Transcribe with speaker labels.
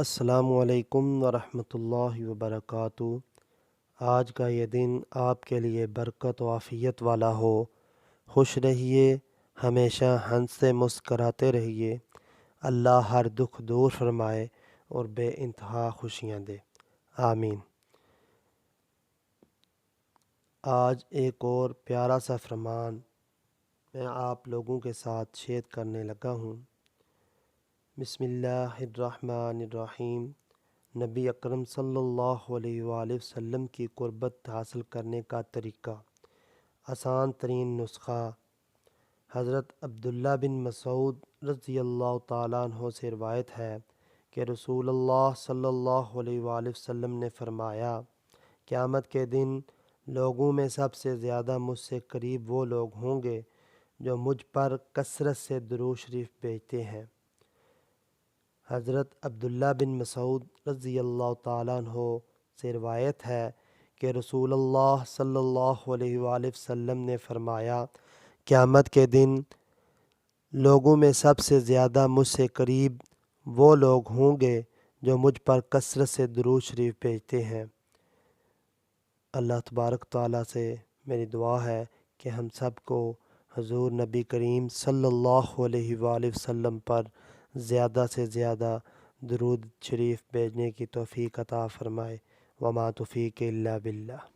Speaker 1: السلام علیکم ورحمۃ اللہ وبرکاتہ۔ آج کا یہ دن آپ کے لیے برکت و عافیت والا ہو۔ خوش رہیے، ہمیشہ ہنستے مسکراتے رہیے۔ اللہ ہر دکھ دور فرمائے اور بے انتہا خوشیاں دے، آمین۔ آج ایک اور پیارا سا فرمان میں آپ لوگوں کے ساتھ شیئر کرنے لگا ہوں۔ بسم اللہ الرحمن الرحیم۔ نبی اکرم صلی اللہ علیہ وآلہ وسلم کی قربت حاصل کرنے کا طریقہ، آسان ترین نسخہ۔ حضرت عبداللہ بن مسعود رضی اللہ تعالیٰ عنہ سے روایت ہے کہ رسول اللہ صلی اللہ علیہ وآلہ وسلم نے فرمایا، قیامت کے دن لوگوں میں سب سے زیادہ مجھ سے قریب وہ لوگ ہوں گے جو مجھ پر کثرت سے درود شریف بھیجتے ہیں۔ حضرت عبداللہ بن مسعود رضی اللہ تعالیٰ عنہ سے روایت ہے کہ رسول اللہ صلی اللہ علیہ وآلہ وسلم نے فرمایا، قیامت کے دن لوگوں میں سب سے زیادہ مجھ سے قریب وہ لوگ ہوں گے جو مجھ پر کثرت سے درود شریف بھیجتے ہیں۔ اللہ تبارک تعالیٰ سے میری دعا ہے کہ ہم سب کو حضور نبی کریم صلی اللہ علیہ وآلہ وسلم پر زیادہ سے زیادہ درود شریف بھیجنے کی توفیق عطا فرمائے۔ وما توفیق الا باللہ۔